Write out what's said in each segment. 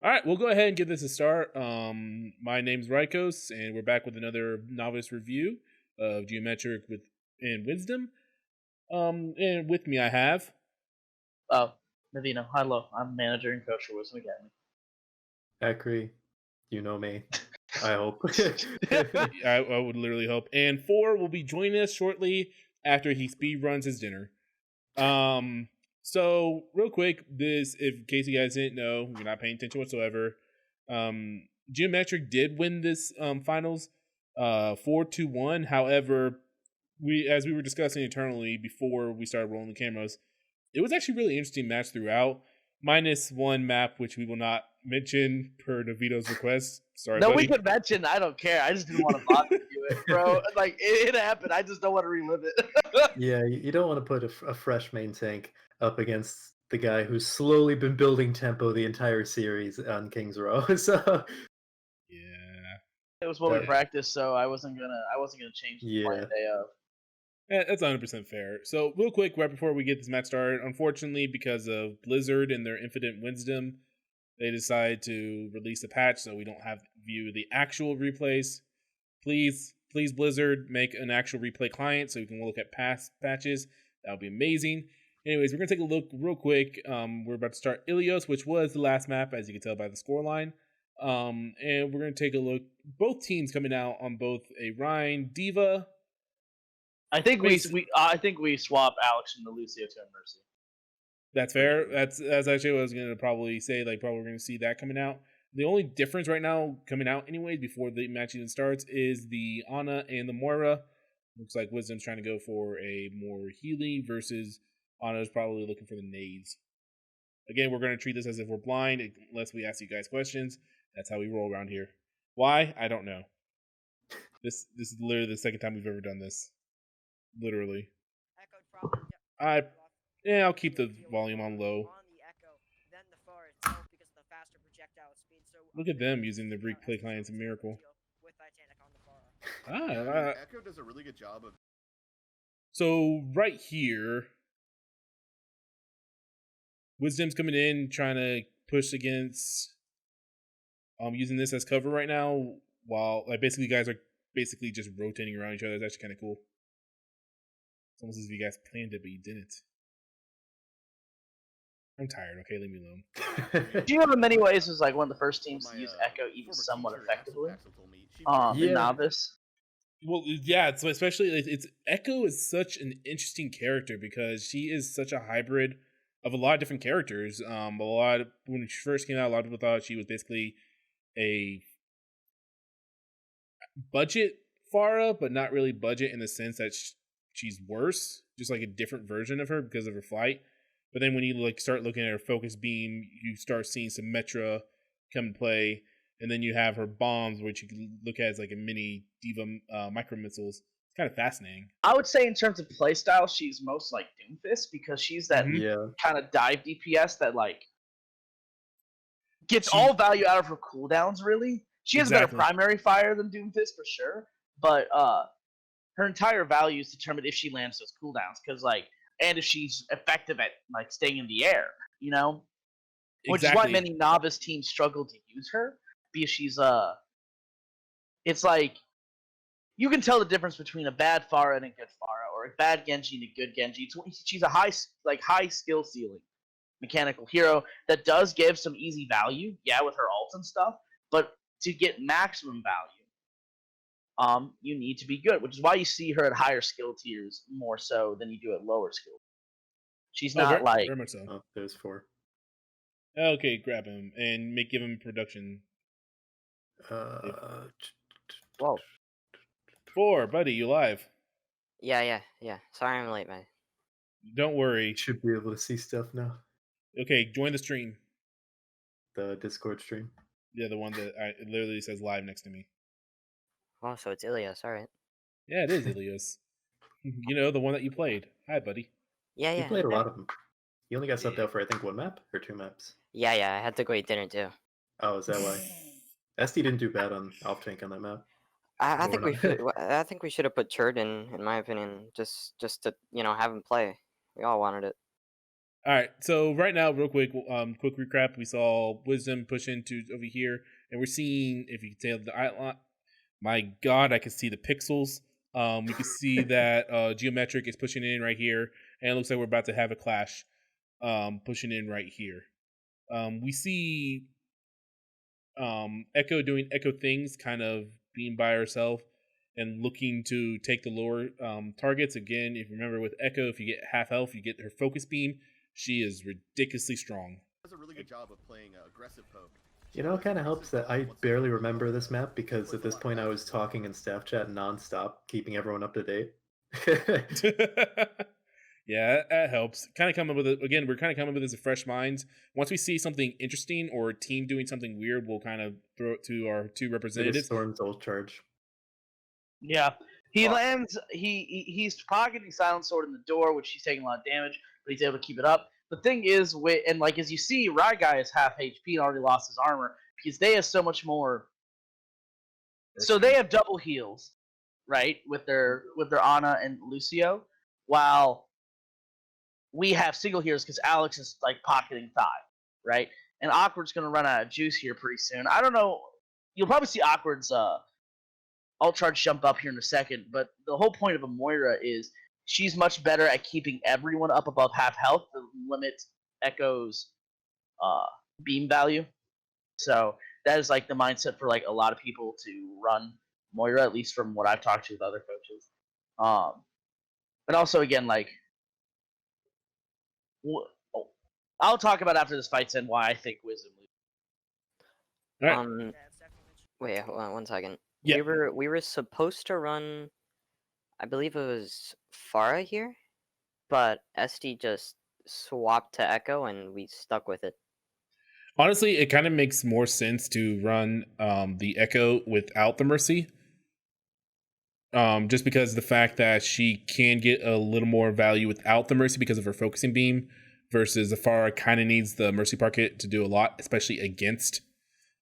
All right, we'll go ahead and give this a start. My name's Rydkos, and we're back with another novice review of Geometric with and Wisdom. And with me I have. Oh, Nevino. Hello. I'm manager and coach for Wisdom Academy. Acri, you know me. I hope. I would literally hope. And 4 will be joining us shortly after he speed runs his dinner. So real quick, this, if in case you guys didn't know, you're not paying attention whatsoever. Geometric did win this finals 4-1. However, as we were discussing internally before we started rolling the cameras, it was actually really interesting match throughout. Minus one map, which we will not mention per Nevito's request. Sorry, No, buddy. we could mention. I don't care. I just didn't want to bother you it, bro. Like it happened. I just don't want to relive it. Yeah, you don't want to put a fresh main tank up against the guy who's slowly been building tempo the entire series on King's Row. So Yeah. It was what we that, practiced, so I wasn't gonna change the plan yeah, day of. That's 100% fair. So, real quick, right before we get this match started, unfortunately, because of Blizzard and their infinite wisdom, they decided to release a patch so we don't have view the actual replays. Please, Blizzard, make an actual replay client so we can look at past patches. That would be amazing. Anyways, we're gonna take a look real quick. We're about to start Ilios, which was the last map, as you can tell by the scoreline. And we're gonna take a look. Both teams coming out on both a Rhine Diva. I think we swap Alex and the Lucio to a Mercy. That's fair. That's actually what I was gonna probably say. Like, probably we're gonna see that coming out. The only difference right now coming out, anyways, before the match even starts, is the Ana and the Moira. Looks like Wisdom's trying to go for a more healing versus Ana's probably looking for the nades. Again, we're gonna treat this as if we're blind unless we ask you guys questions. That's how we roll around here. Why? I don't know. This is literally the second time we've ever done this. Literally. I I'll keep the volume on low. Look at them using the replay clients a miracle. Echo does a really good job of. So right here, Wisdom's coming in trying to push against using this as cover right now, while like basically guys are basically just rotating around each other. It's actually kind of cool. It's almost as if you guys planned it, but you didn't. I'm tired. Okay, leave me alone. Do you know in many ways was like one of the first teams to use Echo even somewhat effectively? In Novice. Well, yeah. So especially it's Echo is such an interesting character because she is such a hybrid of a lot of different characters. When she first came out, a lot of people thought she was basically a budget Farah, but not really budget in the sense that she's worse, just like a different version of her because of her flight. But then when you like start looking at her focus beam, you start seeing some Metra come and play, and then you have her bombs, which you can look at as like a mini Diva micro missiles. It's kind of fascinating. I would say in terms of playstyle, she's most like Doomfist because she's that kind of dive DPS that like gets all value out of her cooldowns. Really, she has a better primary fire than Doomfist for sure, but her entire value is determined if she lands those cooldowns because like. And if she's effective at like staying in the air, you know, which is why many novice teams struggle to use her because she's it's like you can tell the difference between a bad Pharah and a good Pharah, or a bad Genji and a good Genji. She's a high skill ceiling mechanical hero that does give some easy value, yeah, with her ult and stuff, but to get maximum value. You need to be good, which is why you see her at higher skill tiers more so than you do at lower skill. She's not very much so. Oh, there's 4. Okay, grab him and give him production. Whoa. 4, buddy, you live? Yeah. Sorry I'm late, man. Don't worry. You should be able to see stuff now. Okay, join the stream. The Discord stream. Yeah, the one that it literally says live next to me. Oh, so it's Ilios, alright. Yeah, it is Ilios. You know, the one that you played. Hi, buddy. Yeah. You played a lot of them. You only got subbed out for, I think, 1 map or 2 maps? Yeah, I had to go eat dinner, too. Oh, is that why? SD didn't do bad on off-tank on that map. I think we should have put Churd in my opinion, just to, have him play. We all wanted it. All right, so right now, real quick, quick recap. We saw Wisdom push into over here, and we're seeing, if you can tell the outline, my God, I can see the pixels. We can see that Geometric is pushing in right here, and it looks like we're about to have a clash, pushing in right here. We see Echo doing Echo things, kind of being by herself and looking to take the lower targets. Again, if you remember with Echo, if you get half health, you get her focus beam. She is ridiculously strong. Does a really good job of playing aggressive poke. You know, it kind of helps that I barely remember this map because at this point I was talking in staff chat nonstop, keeping everyone up to date. Yeah, that helps. Kind of come up with it again. We're kind of coming up with this as fresh minds. Once we see something interesting or a team doing something weird, we'll kind of throw it to our two representatives. Storm's ult charge. Yeah, he lands. He's pocketing Silent Sword in the door, which he's taking a lot of damage, but he's able to keep it up. The thing is, and like as you see, Rydkos is half HP and already lost his armor because they have so much more. So they have double heals, right, with their Ana and Lucio, while we have single heals because Alex is like pocketing Thigh, right? And Awkward's gonna run out of juice here pretty soon. I don't know. You'll probably see Awkward's ult charge jump up here in a second, but the whole point of a Moira is she's much better at keeping everyone up above half health to limit Echo's beam value. So that is like the mindset for like a lot of people to run Moira, at least from what I've talked to with other coaches. And also again, like I'll talk about after this fight's end why I think Wisdom loses. Right. Wait, hold on 1 second. Yeah. We were supposed to run, I believe it was Pharah here, but SD just swapped to Echo and we stuck with it. Honestly, it kind of makes more sense to run the Echo without the Mercy. Just because of the fact that she can get a little more value without the Mercy because of her focusing beam, versus the Pharah kind of needs the Mercy Pocket to do a lot, especially against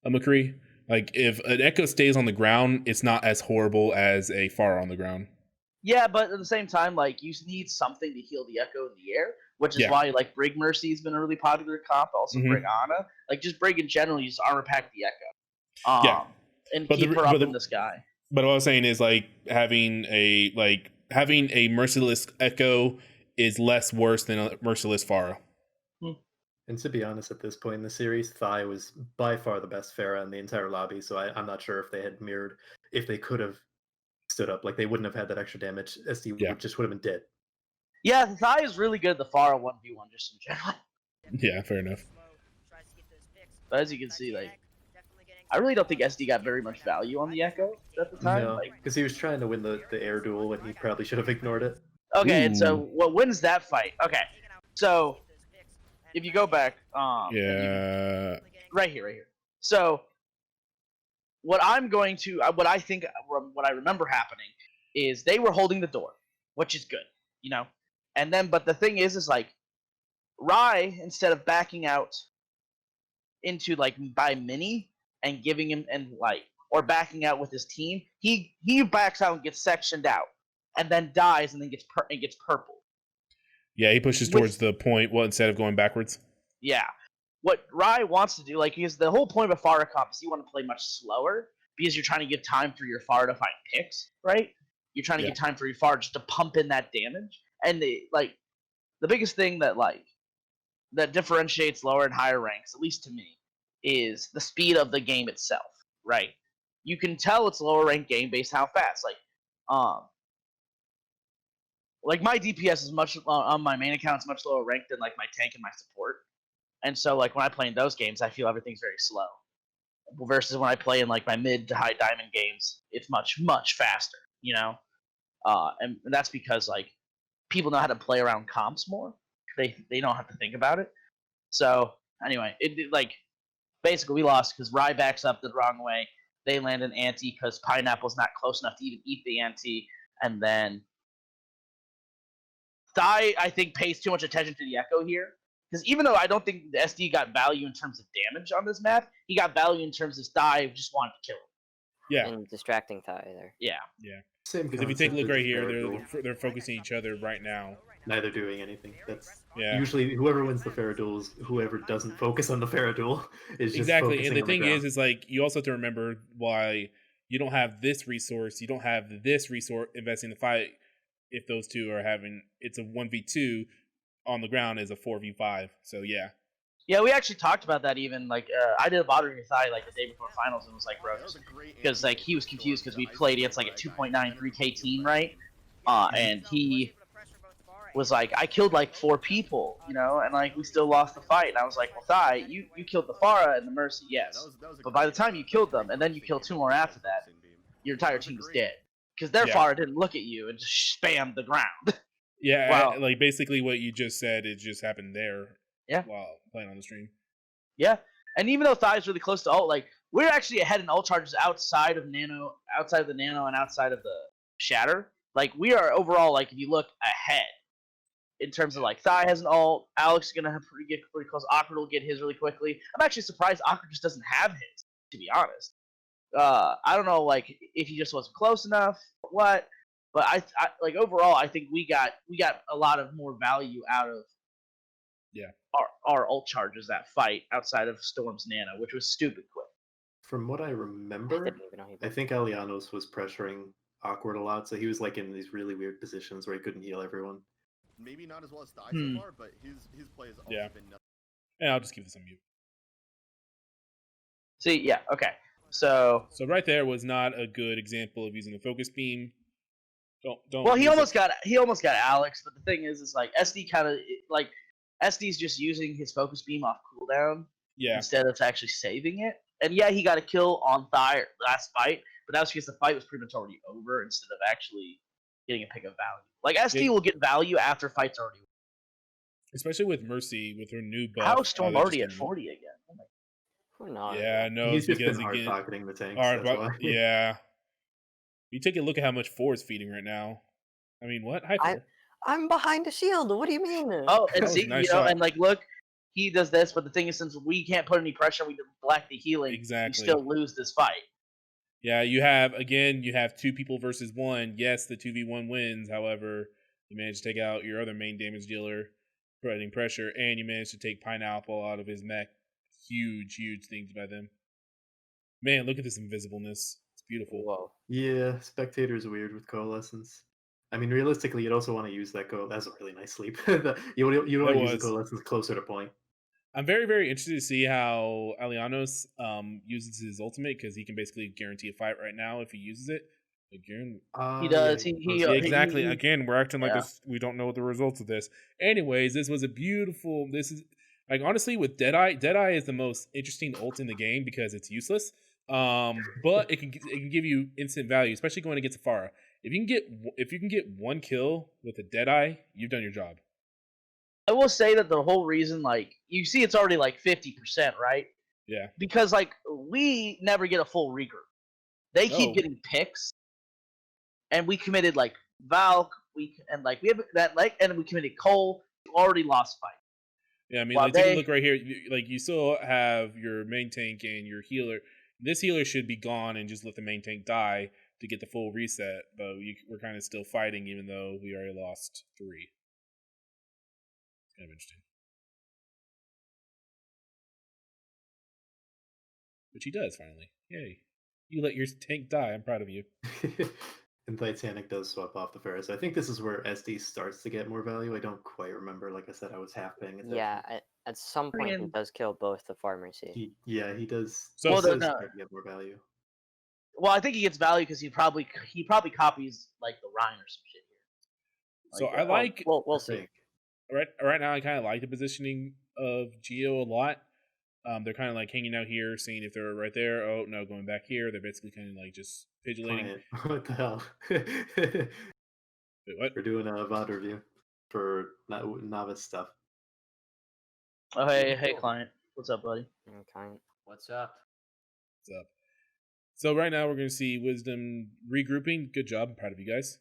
a McCree. Like, if an Echo stays on the ground, it's not as horrible as a Pharah on the ground. Yeah, but at the same time, like, you need something to heal the Echo in the air, which is why, like, Brig Mercy has been a really popular comp. Also, Brig Ana. Like, just Brig in general, you just armor pack the Echo. And keep her up in the sky. But what I was saying is, like, having a merciless Echo is less worse than a merciless Pharah. And to be honest, at this point in the series, Thigh was by far the best Pharah in the entire lobby, so I'm not sure if they had mirrored, if they could have stood up, like they wouldn't have had that extra damage. SD just would have been dead. Yeah, Thigh is really good at the Pharah 1v1 just in general. Yeah, fair enough. But as you can see, like, I really don't think SD got very much value on the Echo at the time. No, because he was trying to win the air duel and he probably should have ignored it. Okay, and so what wins that fight? Okay, so if you go back, right here. So what I think, what I remember happening is they were holding the door, which is good, you know. And then, but the thing is like, Rai, instead of backing out into like by Mini and giving him or backing out with his team, he backs out and gets sectioned out, and then dies and then gets purple. Yeah, he pushes towards the point. Well, instead of going backwards. Yeah, what Rai wants to do, like, because the whole point of a Pharah comp is you want to play much slower because you're trying to give time for your Pharah to find picks, right? You're trying to get time for your Pharah just to pump in that damage, and the biggest thing that differentiates lower and higher ranks, at least to me, is the speed of the game itself, right? You can tell it's lower ranked game based on how fast, like my DPS is much on my main account is much lower ranked than like my tank and my support, and so like when I play in those games, I feel everything's very slow. Versus when I play in like my mid to high diamond games, it's much faster, you know. And that's because like people know how to play around comps more. They don't have to think about it. So anyway, it like basically we lost because Rai backs up the wrong way. They land an anti because Pineapple's not close enough to even eat the anti, and then Thigh, I think, pays too much attention to the Echo here. Because even though I don't think the SD got value in terms of damage on this map, he got value in terms of Thigh just wanted to kill him. Yeah. And distracting Thigh there. Yeah. Yeah. Because if you take a look right here, they're focusing each other right now. Neither doing anything. Yeah. Usually, whoever wins the Pharah duels, whoever doesn't focus on the Pharah duel is just Exactly. focusing And the on thing ground. is like you also have to remember why you don't have this resource, you don't have this resource investing in the fight if those two are having it's a 1v2 on the ground is a 4v5. So yeah. Yeah, we actually talked about that even. Like, I did a bot review with Thai like the day before finals and was like, bro, because like he was confused because we played against like a 2.93K team, right? And he was like, I killed like 4 people, you know, and like we still lost the fight. And I was like, well, Thai, you killed the Pharah and the Mercy, yes, but by the time you killed them, and then you killed 2 more after that, your entire team is dead because their Pharah didn't look at you and just spammed the ground. Yeah, Wow. like basically what you just said, it just happened there. Yeah. While playing on the stream. Yeah, and even though Thai's really close to ult, like we're actually ahead in ult charges outside of the nano, and outside of the shatter. Like we are overall, like if you look ahead in terms of like Thai has an ult, Alex is gonna have get pretty close. Awkward will get his really quickly. I'm actually surprised Awkward just doesn't have his, to be honest. I don't know, like if he just wasn't close enough, or what. But I like overall, I think we got a lot of more value out of our ult charges that fight outside of Storm's Nano, which was stupid quick. From what I remember, I think Alianos was pressuring Awkward a lot, so he was like in these really weird positions where he couldn't heal everyone. Maybe not as well as Thai so far, but his play has also been nothing. Yeah, I'll just keep this on mute. See, yeah, okay. So right there was not a good example of using a focus beam. Don't. Well, he almost got Alex, but the thing is like SD kind of like SD's just using his focus beam off cooldown instead of actually saving it. And yeah, he got a kill on Thai last fight, but that was because the fight was pretty much already over instead of actually getting a pick of value. Like SD will get value after fight's already over. Especially with Mercy, with her new buff. How is Storm already at 40 again? Who knows? Yeah, no, he's just because been hard pocketing the tanks. Yeah. You take a look at how much 4 is feeding right now. I mean, what? Hi, 4. I'm behind the shield. What do you mean? Oh, and see, nice you know, shot. and like, look, he does this, but the thing is, since we can't put any pressure, we deflect the healing. Exactly. You still lose this fight. Yeah, you have 2 people versus 1. Yes, the 2v1 wins. However, you managed to take out your other main damage dealer, providing pressure, and you managed to take Pineapple out of his mech. Huge things by them. Man, look at this invisibleness. It's beautiful. Whoa. Yeah, Spectator's weird with Coalescence. I mean, realistically, you'd also want to use that That's a really nice sleep. You want to use the Coalescence closer to point. I'm very, very interested to see how Alianos uses his ultimate, because he can basically guarantee a fight right now if he uses it. Again, he does. Exactly. Again, we're acting like this. We don't know the results of this. Anyways, this was a beautiful. This is like honestly with Deadeye. Deadeye is the most interesting ult in the game because it's useless. But it can give you instant value, especially going against a Pharah. If you can get 1 kill with a Deadeye, you've done your job. I will say that the whole reason, like, you see, it's already like 50%, right? Yeah. Because like we never get a full regroup. They keep getting picks, and we committed like Valk. We have that and we committed Cole. We already lost fight. Yeah, I mean, like, take a look right here. Like, you still have your main tank and your healer. This healer should be gone and just let the main tank die to get the full reset. But we're kind of still fighting, even though we already lost 3. It's kind of interesting. Which he does finally. Yay! You let your tank die. I'm proud of you. And Titanic does swap off the Pharah. So I think this is where SD starts to get more value. I don't quite remember. Like I said, I was half paying attention. Yeah, at some point he does kill both the Pharmacy. He does. So he does get more value. Well, I think he gets value because he probably copies like the Rhine or some shit here. So I like. We'll see. Right now, I kind of like the positioning of Geo a lot. They're kind of like hanging out here, seeing if they're right there. Oh no, going back here. They're basically kind of like just pigeolating. What the hell? Wait, what? We're doing a VOD review for Novice stuff. Oh hey client, what's up, buddy? Okay. What's up? What's up? So right now we're going to see Wisdom regrouping. Good job. I'm proud of you guys.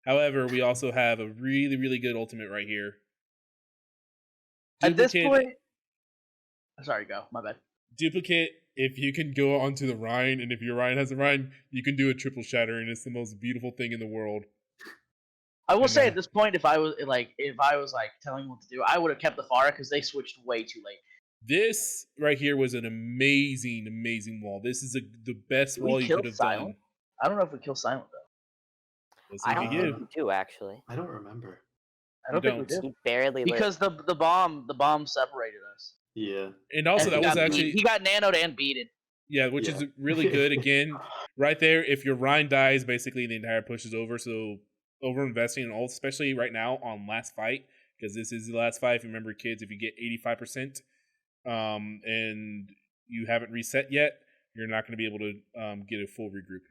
However, we also have a really, really good ultimate right here. At this point... Sorry, go. My bad. Duplicate, if you can go onto the Rhine, and if your Rhine has a Rhine, you can do a triple shatter, and it's the most beautiful thing in the world. I will say at this point, if I was like telling them what to do, I would have kept the Pharah because they switched way too late. This right here was an amazing, amazing wall. This is the best wall you could have done. I don't know if we kill Silent though. I don't think we do actually. I don't remember. I don't think we did. He barely because lived. the bomb separated us. Yeah. And also that was actually he got nanoed and beaten. Yeah, which is really good. Again, right there, if your Rhine dies, basically the entire push is over. So over investing in all, especially right now on last fight, because this is the last fight. If you remember, kids, if you get 85%, and you haven't reset yet, you're not going to be able to get a full regroup.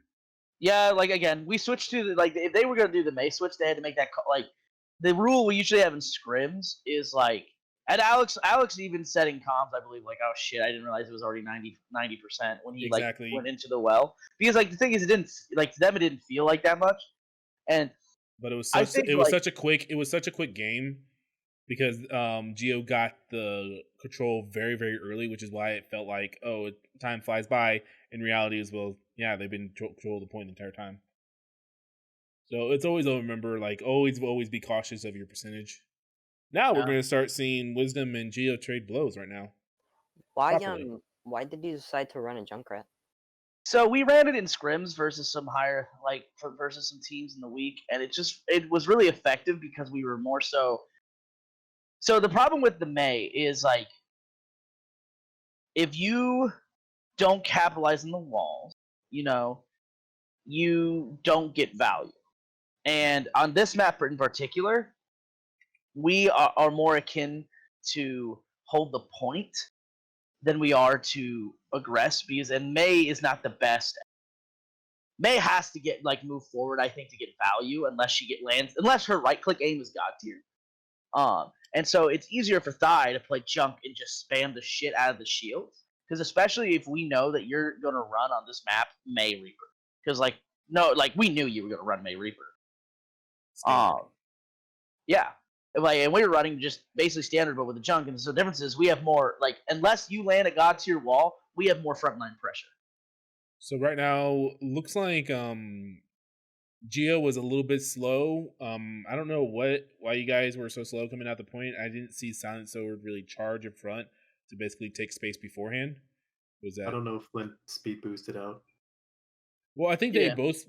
Yeah, like again, we switched to if they were going to do the May switch, they had to make that the rule we usually have in scrims is like, and Alex even said in comms, I believe, like, oh shit, I didn't realize it was already 90% when he went into the well, because like the thing is, it didn't like to them, it didn't feel like that much, but it was such a quick game because Geo got the control very, very early, which is why it felt like, oh, time flies by. In reality, as well, yeah, they've been control the point the entire time. So it's always remember, like, always be cautious of your percentage. Now we're going to start seeing Wisdom and Geo trade blows right now. Why did you decide to run a Junkrat? So we ran it in scrims versus some versus some teams in the week, and it was really effective because we were more so. So the problem with the May is like, if you don't capitalize on the walls, you don't get value. And on this map in particular, we are more akin to hold the point than we are to aggress, and May is not the best. May has to get move forward, I think, to get value unless her right click aim is god tier. And so it's easier for Thigh to play junk and just spam the shit out of the shields, because especially if we know that you're gonna run on this map May Reaper, because we knew you were gonna run May Reaper. Yeah. And we were running just basically standard, but with the junk. And so the difference is we have more, unless you land a god tier wall, we have more frontline pressure. So right now, looks like Geo was a little bit slow. I don't know why you guys were so slow coming out the point. I didn't see Silent Sword really charge in front to basically take space beforehand. I don't know if Flint speed boosted out. Well, I think they both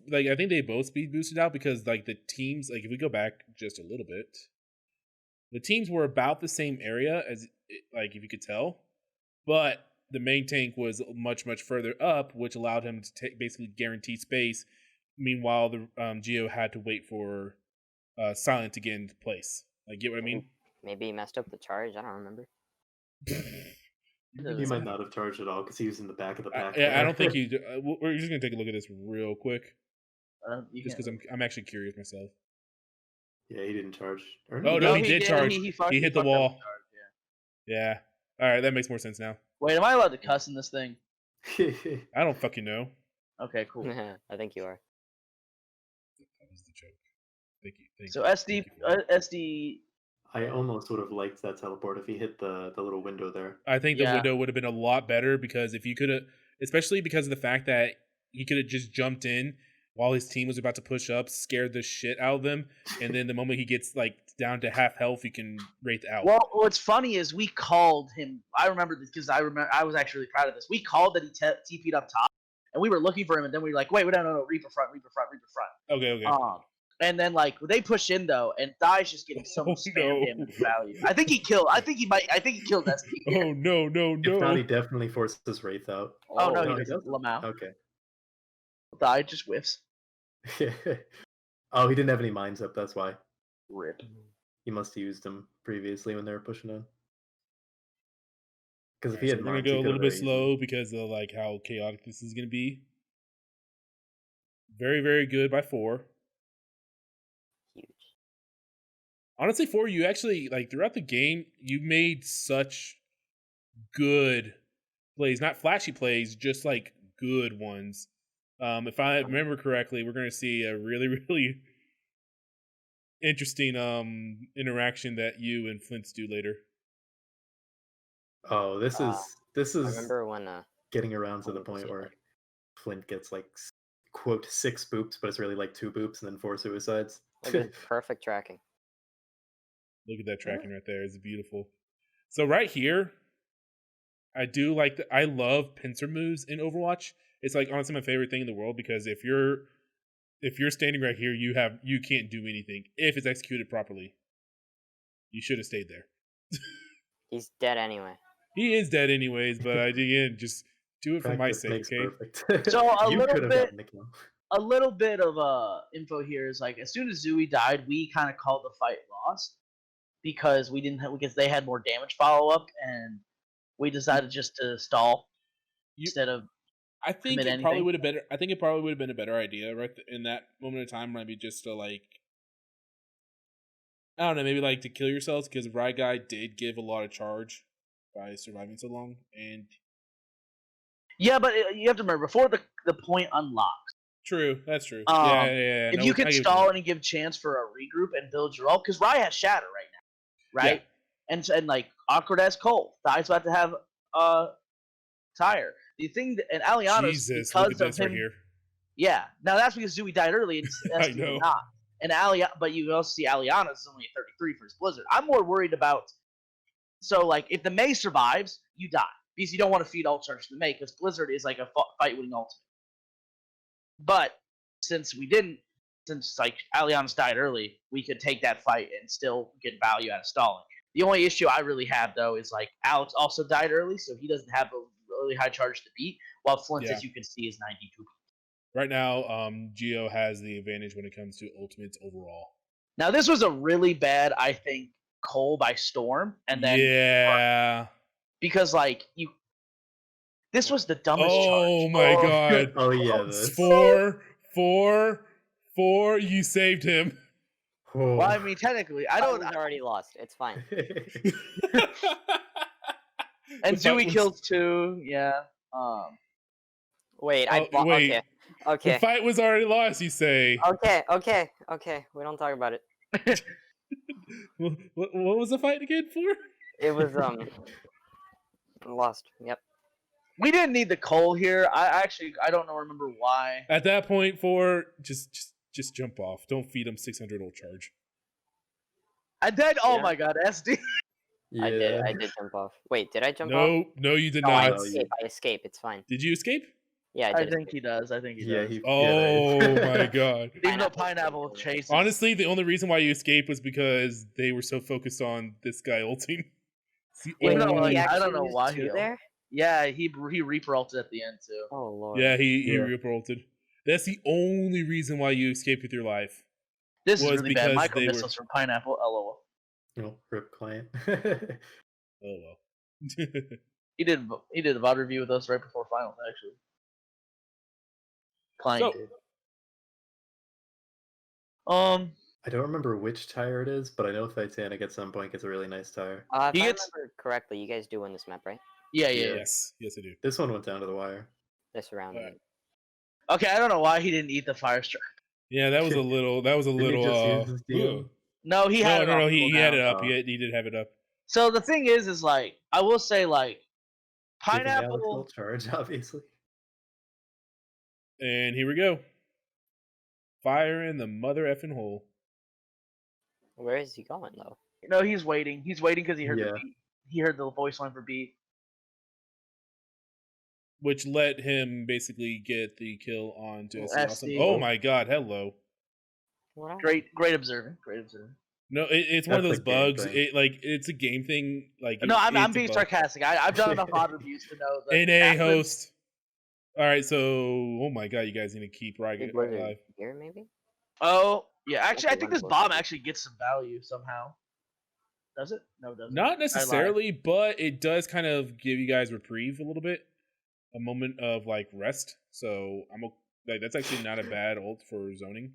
speed boosted out because the teams, if we go back just a little bit, the teams were about the same area as if you could tell, but the main tank was much, much further up, which allowed him to basically guarantee space. Meanwhile, the Geo had to wait for Silent to get into place. Get what I mean? Maybe he messed up the charge. I don't remember. He might not have charged at all because he was in the back of the pack. I don't think he. We're just gonna take a look at this real quick, just because I'm actually curious myself. Yeah, he didn't charge. No, he did charge. He hit the wall. Yeah. All right, that makes more sense now. Wait, am I allowed to cuss in this thing? I don't fucking know. Okay, cool. I think you are. That was the joke. Thank you. So SD. I almost would have liked that teleport if he hit the little window there. I think the window would have been a lot better, because if you could have, especially because of the fact that he could have just jumped in while his team was about to push up, scared the shit out of them, and then the moment he gets down to half health, he can wraith out. Well, what's funny is we called him. I remember this because I was actually really proud of this. We called that he TP'd up top, and we were looking for him, and then we were like, wait, no, Reaper front. Okay. And then they push in though, and Thai's just getting so much spam damage value. I think he killed SD. Oh no. If not, he definitely forces Wraith out. Oh no, he doesn't. Lamau. Okay. Thai just whiffs. Oh, he didn't have any mines up, that's why. Rip. He must have used them previously when they were pushing in. Because if he had we're gonna go a little bit slow because of how chaotic this is gonna be. Very, very good by 4. Huge. Honestly, 4, you actually throughout the game, you made such good plays, not flashy plays, just good ones. If I remember correctly, we're gonna see a really, really interesting interaction that you and Flint's do later. Oh, this is. I remember when getting around to the point where Flint gets quote 6 boops, but it's really 2 boops and then 4 suicides. Look at perfect tracking. Look at that tracking right there. It's beautiful. So right here, I do like I love pincer moves in Overwatch. It's like honestly my favorite thing in the world because if you're standing right here, you can't do anything if it's executed properly. You should have stayed there. He's dead anyway. He is dead anyways, but again, just do it for my sake, okay? Perfect. So you could have gotten the kill. A little bit of info here is like as soon as Zooey died, we kind of called the fight lost because because they had more damage follow up, and we decided just to stall instead of. I think it probably would have been. I think it probably would have been a better idea right in that moment of time, maybe just to like. I don't know, maybe like to kill yourselves because Rye Guy did give a lot of charge by surviving so long, and yeah, but you have to remember before the point unlocks. True, that's true. Yeah. If you could stall and give chance for a regroup and build your ult, because Rye has Shatter right now, right? Yeah. And like Awkward has Cole, Thai's about to have Tire. The thing and Aliana's Jesus, because look at this of him. Right here. Yeah, now that's because Zooey died early and I know. Not. And but you also see Aliana's is only at 33 for his Blizzard. I'm more worried about like if the Mei survives, you die because you don't want to feed ult charge to the Mei because Blizzard is like a fight winning ultimate. But since like Aliana's died early, we could take that fight and still get value out of stalling. The only issue I really have though is like Alex also died early, so he doesn't have a really high charge to beat, while Flint, as you can see, is 92. Right now, Geo has the advantage when it comes to ultimates overall. Now this was a really bad, I think, Cole by Storm, and then because like this was the dumbest charge. Oh my god! Oh yeah, 4. You saved him. Oh. Well, I mean, technically, I don't. He's already lost. It's fine. And Zooey kills 2. Yeah. Wait, wait. Okay. The fight was already lost, you say. Okay. We don't talk about it. What was the fight again for? It was lost. Yep. We didn't need the Cole here. I don't remember why. At that point, 4 just jump off. Don't feed him 600 ult charge. I did. Oh my god, SD. Yeah. I did jump off. Wait, did I jump off? No, you did no, not. I escape. It's fine. Did you escape? Yeah, I think he does. I think he does. Oh my god. Even though Pineapple chases. Honestly, the only reason why you escaped was because they were so focused on this guy ulting. I don't know why he there. Yeah, he Reaper ulted at the end too. Oh lord. Yeah, he Reaper ulted. That's the only reason why you escaped with your life. This is really bad. Micro missiles from Pineapple. LOL. Oh, rip client. Oh well. He did a VOD review with us right before finals, actually. Client did. I don't remember which tire it is, but I know Titanic at some point gets a really nice tire. If I remember correctly, you guys do win this map, right? Yeah. Yes, I do. This one went down to the wire. This round. Right. Okay, I don't know why he didn't eat the fire strike. Yeah, that was a little. No, he had it up. No, he had it up. He did have it up. So the thing is like I will say like Pineapple charge, obviously. And here we go. Fire in the mother effing hole. Where is he going though? No, he's waiting. He's waiting because he heard the beat. He heard the voice line for B. Which let him basically get the kill on to SD. Oh my god, hello. Great observing. No, it's one of those bugs. It's a game thing. No, I'm being sarcastic. I've done enough VOD reviews to know that. NA host. All right, so oh my god, you guys need to keep Rydkos alive. Here, maybe. Oh yeah, actually, I think this bomb actually gets some value somehow. Does it? No, it doesn't. Not necessarily, but it does kind of give you guys reprieve a little bit, a moment of like rest. So that's actually not a bad ult for zoning.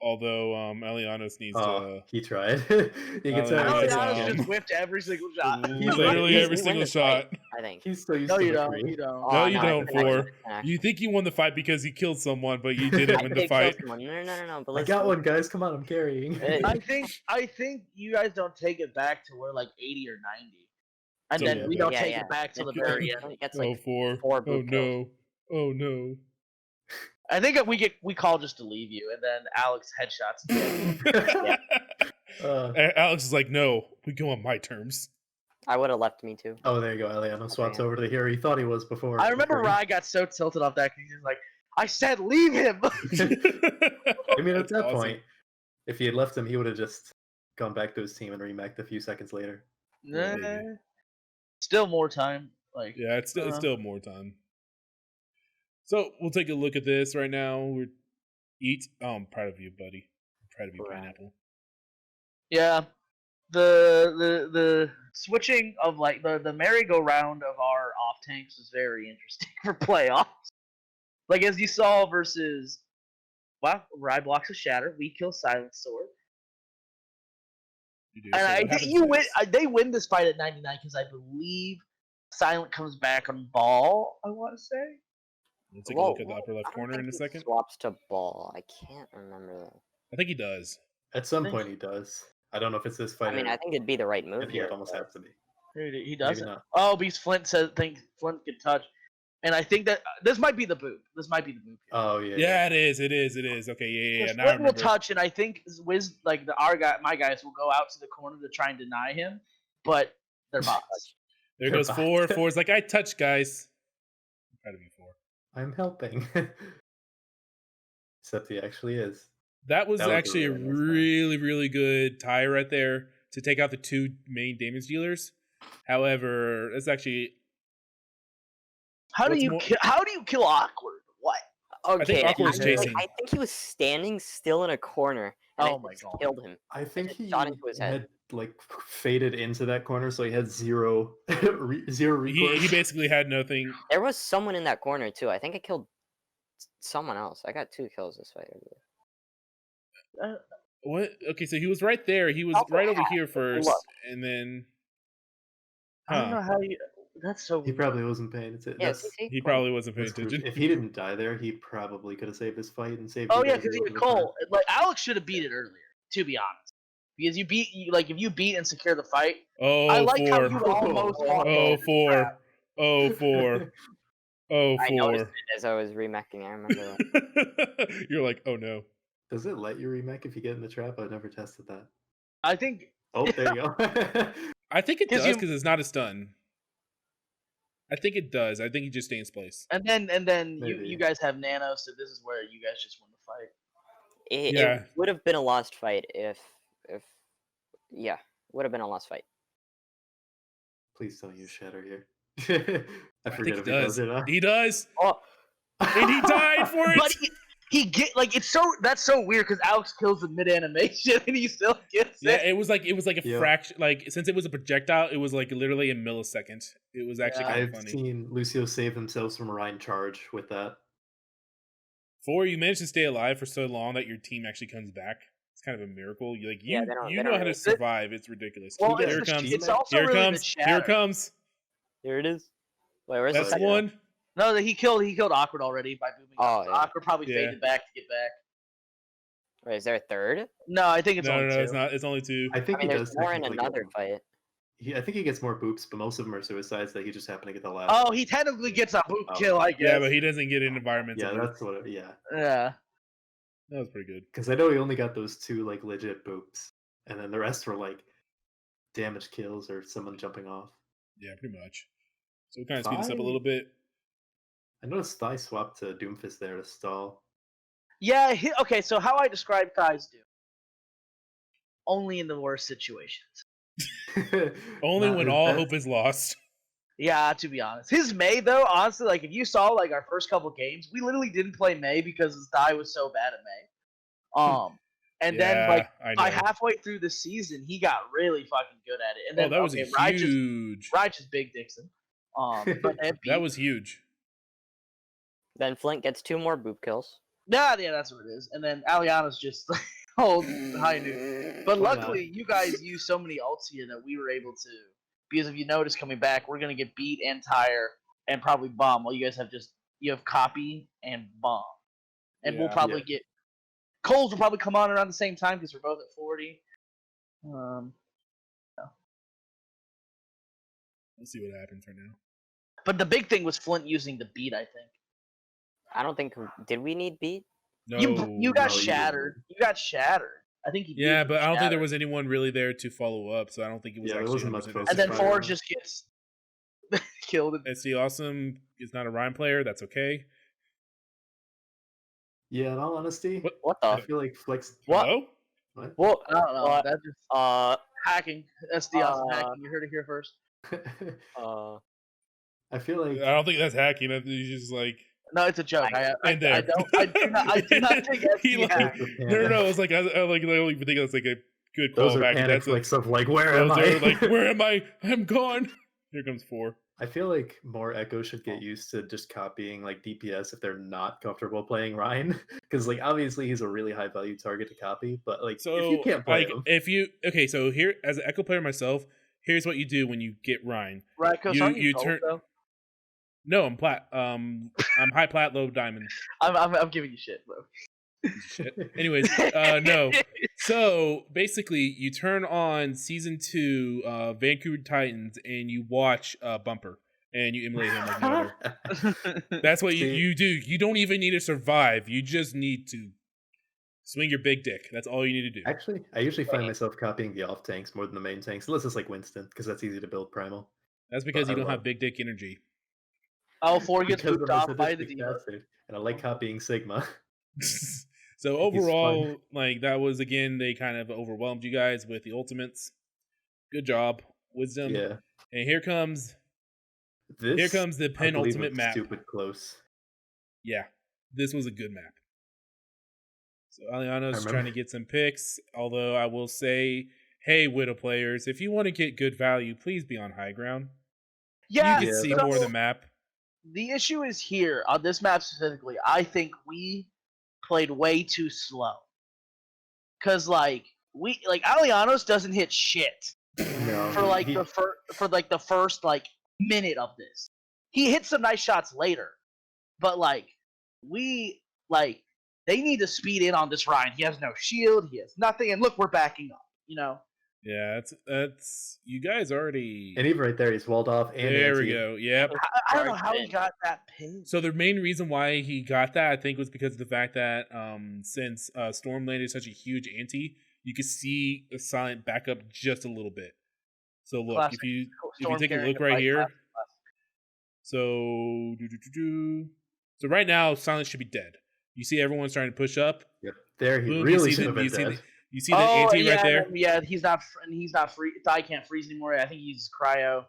Although Elianos needs to. He tried. You can tell Elianos just whipped every single shot. Literally every single shot. I think. He's so used no, to you don't. free. You don't. No, you don't. 4. You think you won the fight because you killed someone, but you didn't win the fight. No. I got one, guys. Come on, I'm carrying. I think you guys don't take it back to where like 80 or 90, and then we don't take it back to the very end. That's like 4. Oh no. I think we call just to leave you, and then Alex headshots. Alex is like, no, we go on my terms. I would have left me too. Oh, there you go. Eliano swaps over to here. He thought he was before. I remember Rye got so tilted off that because he was like, I said leave him. I mean, at that awesome. point, if he had left him, he would have just gone back to his team and remacked a few seconds later. Still more time. Like, yeah, it's still more time. So we'll take a look at this right now. I'm proud of you, buddy. I'm proud of you, Pineapple. Yeah. The switching of like the merry-go-round of our off tanks is very interesting for playoffs. Like as you saw versus Rye blocks a shatter, we kill Silent Sword. And I think you win. They win this fight at 99 because I believe Silent comes back on ball. I want to say. We'll take a look at the upper left corner in a second. Swaps to ball. I can't remember that. I think he does. At some point, he does. I don't know if it's this fight. I mean, I think it'd be the right move here. It almost has to be. He doesn't. Oh, because Flint think Flint can touch, and I think that this might be the boop. This might be the boop. Oh yeah. Yeah, it is. It is. Okay, yeah. Now Flint will touch, and I think my guys will go out to the corner to try and deny him, but they're bots. There goes four. Four's like, I touch, guys. I'm proud of you, 4. I'm helping. Except he actually is. That was actually a really, really good tie right there to take out the 2 main damage dealers. However, it's actually how do you kill Awkward? What? Okay, I think Awkward's chasing. I think he was standing still in a corner. And oh my god! Killed him. I think he shot into his head. Had like faded into that corner, so he had zero recourse. He basically had nothing. There was someone in that corner too. I think I killed someone else. I got 2 kills this fight. What? Okay, so he was right there. He was right over here first, and then I don't know how you. That's so. He probably wasn't paying attention. He probably wasn't paying attention. If he didn't die there, he probably could have saved this fight and saved. Oh yeah, because he had Cole. Like Alex should have beat it earlier. To be honest, because if you beat and secure the fight. Oh, I like 4. how you almost. Oh, 4. Oh, 4. Oh, 4. I noticed it as I was remacking. I remember that. You're like, oh no. Does it let you remake if you get in the trap? I've never tested that. I think. Oh, there you go. I think it does because it's not a stun. I think it does. I think he just stays in place. And then you guys have Nano, so this is where you guys just win the fight. It would have been a lost fight if would have been a lost fight. Please don't use Shatter here. I forget if he does it. He does. Oh. And he died for it. But that's so weird because Alex kills the mid animation and he still gets it. Yeah, it was like a fraction. Like since it was a projectile, it was like literally a millisecond. It was actually kind of funny. I've seen Lucio save themselves from a Ryan charge with that. 4, you managed to stay alive for so long that your team actually comes back. It's kind of a miracle. You know how to survive. It's ridiculous. Well, here it comes. It's also Here it really comes. Here it comes. Here it is. Wait, where's That's the one. No, he killed Awkward already by booming. Oh, yeah. Awkward probably faded back to get back. Wait, is there a third? No, I think it's only 2. It's not. It's only 2. I think there's more in another fight. I think he gets more boops, but most of them are suicides that he just happened to get the last. Oh, he technically gets a boop kill, I guess. Yeah, but he doesn't get an environmental. Yeah, that's what. Yeah. Yeah. That was pretty good. Because I know he only got those 2 like legit boops, and then the rest were like damage kills or someone jumping off. Yeah, pretty much. So we kind of speed this up a little bit. I noticed Thigh swapped to Doomfist there to stall. Yeah, okay, so how I describe Thigh's Doom. Only in the worst situations. Only when all hope is lost. Yeah, to be honest. His May, though, honestly, like, if you saw, like, our first couple games, we literally didn't play May because his Thigh was so bad at May. And then, like, by halfway through the season, he got really fucking good at it. And then, that was huge. Righteous Big Dixon. But that was huge. Then Flint gets 2 more boop kills. Yeah, that's what it is. And then Aliana's just hold high noon. But luckily, you guys used so many ults here that we were able to. Because if you notice coming back, we're gonna get beat and tire and probably bomb. While you guys have you have copy and bomb, and we'll probably get Coles will probably come on around the same time because we're both at 40. We'll see what happens right now. But the big thing was Flint using the beat, I think. I don't think did we need beat? No, You got no, you shattered. You got shattered. I think he beat yeah, him but I don't think there shattered. was anyone really there to follow up, so I don't think it was Yeah, there actually wasn't much 100% focus And then Right. Forge just gets killed. SD Awesome is not a Rhyme player. That's okay. Yeah, in all honesty, What? What I the? feel like Flex. What? Hello? What? What? I don't know. What? That's just hacking. SD awesome hacking. You heard it here first. I feel like I don't think that's hacking. I think he's just like No, it's a joke. I and there. I do not think He SD like, hacked. no. It's like I don't even think that's like a good those are callback. panic That's flicks of like, where am I? those are like, where am I? I'm gone. Here comes 4. I feel like more Echo should get used to just copying like DPS if they're not comfortable playing Ryan, because like obviously he's a really high value target to copy, but like So if you can't play like him, so here as an Echo player myself, here's what you do when you get Ryan. Right, because You turn. No, I'm plat. I'm high plat, low diamond. I'm giving you shit, bro. Shit. Anyways, no. So basically, you turn on season 2, Vancouver Titans, and you watch Bumper, and you emulate him like no other. That's what you do. You don't even need to survive. You just need to swing your big dick. That's all you need to do. actually, I usually find myself copying the off tanks more than the main tanks, unless it's like Winston, because that's easy to build primal. That's because But you I don't have love- big dick energy. Oh, 4 gets Because booped I'm a off by the sadistic diva. bastard, and I like copying Sigma. So He's overall, fun. like that was again, they kind of overwhelmed you guys with the ultimates. Good job, Wisdom. Yeah, And here comes this the I believe penultimate was map. stupid close. Yeah, this was a good map. So Aliano's I trying to get some picks. Although I will say, hey, Widow players, if you want to get good value, please be on high ground. Yeah, You can see so more of the map. the issue is here on this map specifically. I think we played way too slow. Cause like Alianos doesn't hit shit No, for like the first like minute of this. He hits some nice shots later, but like they need to speed in on this Ryan. He has no shield. He has nothing, and look, we're backing up. You know. Yeah, that's you guys already. and even right there, he's walled off. And There we anti. go. Yep. I don't know how he got that pin. So the main reason why he got that, I think, was because of the fact that since Storm landed such a huge anti, you could see the silent back up just a little bit. So look, Classic. if you Storm take a carrying look a right fight, here, classic. so right now silent should be dead. You see everyone's trying to push up. Yep. There he Boom, really should have been dead. You see the anti right there. Yeah, he's not free. Die can't freeze anymore. I think he's cryo.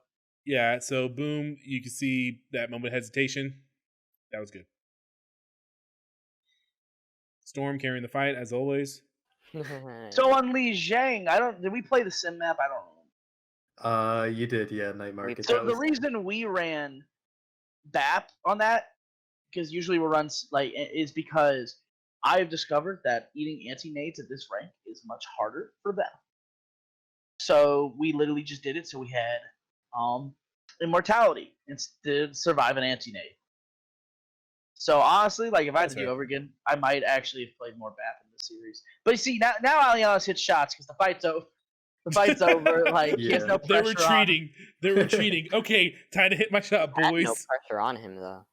Yeah, so boom, you can see that moment of hesitation. That was good. Storm carrying the fight as always. So on Li Zhang, did we play the sim map? I don't know. You did, yeah, Night Market. So That the was- reason we ran BAP on that, because usually we run is because I've discovered that eating anti-nades at this rank is much harder for them. So we literally just did it. So we had immortality instead survive an anti-nade. So honestly, like if I had to do over again, I might actually have played more BAP in this series. But you see, now Alianos hits shots because the fight's over. The fight's over. Like he has no They're pressure. retreating. They're retreating. Okay, time to hit my shot, I had boys. no pressure on him though.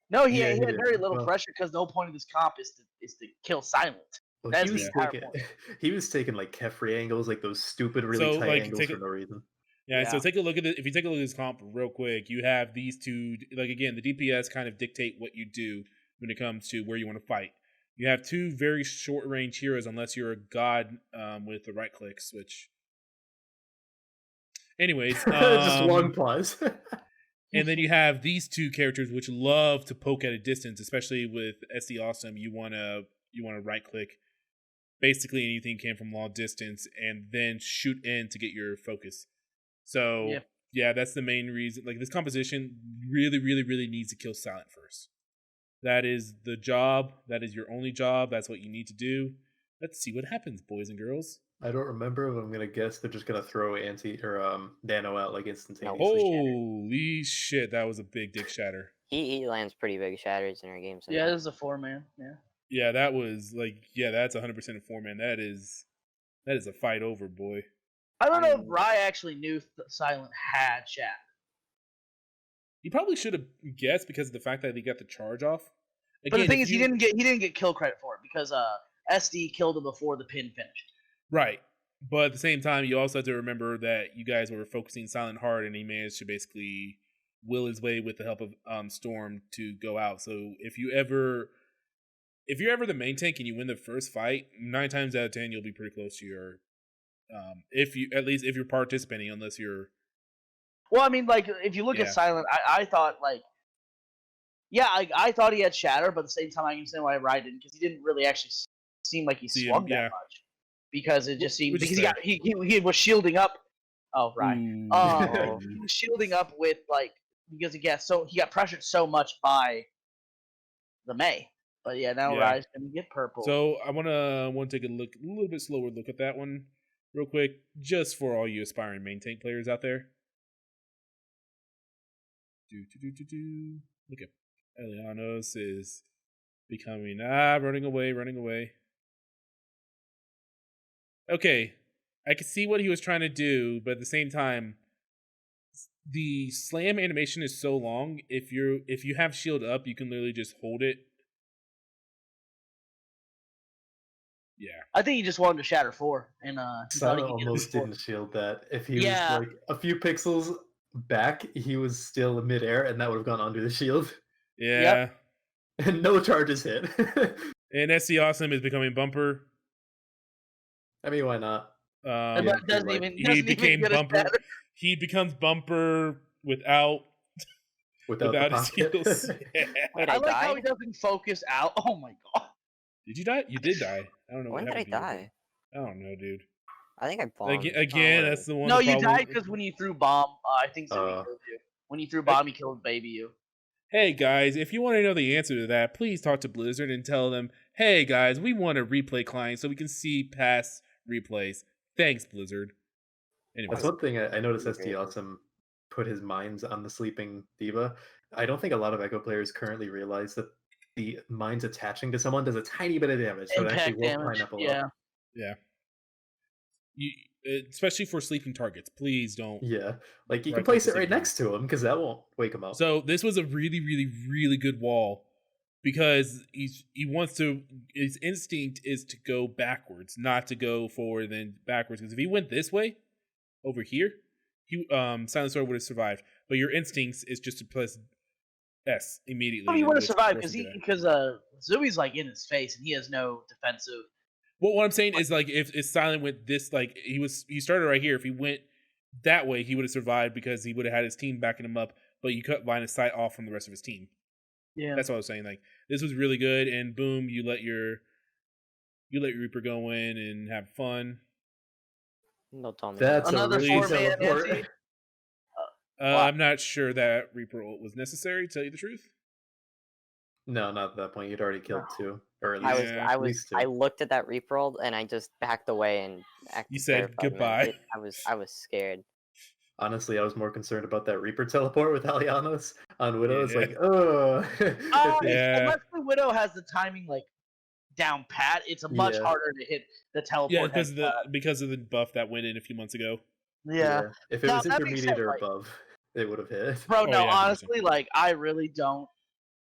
No, he Yeah, had he did. very little Well- pressure because the whole point of this comp is to kill silent. Well, That's he the was entire taking point. he was taking like Kefri angles, like those stupid, really So, tight like, angles take for a- no reason. Yeah, so Yeah. take a look at it. If you take a look at this comp real quick, you have these two. Like again, the DPS kind of dictate what you do when it comes to where you want to fight. You have two very short range heroes, unless you're a god with the right click switch. Anyways, Just one pause. and then you have these two characters which love to poke at a distance, especially with SD Awesome. You wanna right click. Basically, anything came from long distance, and then shoot in to get your focus. So yeah, that's the main reason. Like this composition really, really, really needs to kill silent first. That is the job. That is your only job. That's what you need to do. Let's see what happens, boys and girls. I don't remember, but I'm gonna guess they're just gonna throw anti or Nano out like instantaneously. Holy shit, that was a big dick shatter. He lands pretty big shatters in our games. Yeah, this is a 4-man. Yeah. Yeah, that was like, that's 100% a 4-man. That is a fight over, boy. I don't know if Rye actually knew Silent had chat. He probably should have guessed because of the fact that he got the charge off. But the thing is, he didn't get kill credit for it because SD killed him before the pin finished. Right. But at the same time, you also have to remember that you guys were focusing Silent hard, and he managed to basically will his way with the help of Storm to go out. So if you're ever the main tank and you win the first fight, 9 times out of 10 you'll be pretty close to your if you're participating, unless you're. Well, I mean, like if you look at Silent, I thought like. Yeah, I thought he had Shatter, but at the same time, I understand why Ryd didn't, because he didn't really actually seem like he swung that much. Because it just seemed because he was shielding up. Oh, right. He was shielding up with like because he got pressured so much by the Mei. But yeah, now Ryd's gonna get purple. So I wanna take a little bit slower look at that one, real quick, just for all you aspiring main tank players out there. Look at Elianos is becoming running away. Okay, I can see what he was trying to do, but at the same time, the slam animation is so long. If you have shield up, you can literally just hold it. Yeah, I think he just wanted to shatter 4, and Silent almost didn't shield that. If he was like a few pixels back, he was still in midair, and that would have gone under the shield. Yeah. Yep. And no charges hit. And SC Awesome is becoming Bumper. I mean, why not? He became Bumper. He becomes Bumper without his heals. Wait, I like how he doesn't focus out. Oh my god! Did you die? You did die. I don't know. When did I die? I don't know, dude. I think I bombed. Again, that's the one. No, you died because when you threw bomb. I think Zippy killed you. When you threw bomb, he killed baby you. Hey guys, if you want to know the answer to that, please talk to Blizzard and tell them, hey guys, we want a replay client so we can see past replays. Thanks, Blizzard. Anyways. That's one thing I noticed ST Awesome put his mines on the sleeping D.Va. I don't think a lot of Echo players currently realize that the mines attaching to someone does a tiny bit of damage. So it actually will line up a lot. Yeah. Especially for sleeping targets, please don't. Yeah, like you can place it right next to him because that won't wake him up. So this was a really, really, really good wall because he wants to. His instinct is to go backwards, not to go forward then backwards. Because if he went this way, over here, he Silent Sword would have survived. But your instincts is just to press S immediately. Well, he would have survived because Zui's like in his face and he has no defensive. Well, what I'm saying is, like, if Silent went this, like, he started right here. If he went that way, he would have survived because he would have had his team backing him up, but you cut line of sight off from the rest of his team. Yeah. That's what I was saying. Like, this was really good, and boom, you let your Reaper go in and have fun. No, Tommy. That's another really 4-man. I'm not sure that Reaper ult was necessary, to tell you the truth. No, not at that point. You'd already killed 2. Or at least I looked at that Reaper ult and I just backed away and acted. You said goodbye. I was scared. Honestly, I was more concerned about that Reaper teleport with Alianos on Widow. It's like, unless the Widow has the timing like down pat, it's much harder to hit the teleport. Yeah, because of the buff that went in a few months ago. Yeah. If it was intermediate or above, it would have hit. Bro, no, honestly, like I really don't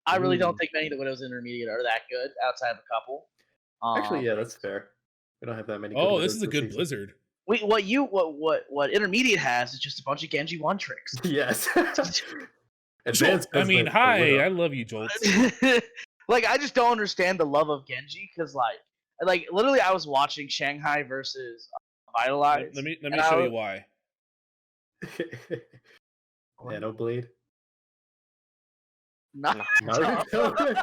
think many of the Widows intermediate are that good outside of a couple. Actually, yeah, that's fair. We don't have that many. Oh, this is a good Blizzard. What intermediate has is just a bunch of Genji 1 tricks. Yes. Jolt, I mean, hi, I love you, Jolt. Like, I just don't understand the love of Genji because, like literally, I was watching Shanghai versus Vitalize. Let me show you why. Nanoblade. Naruto.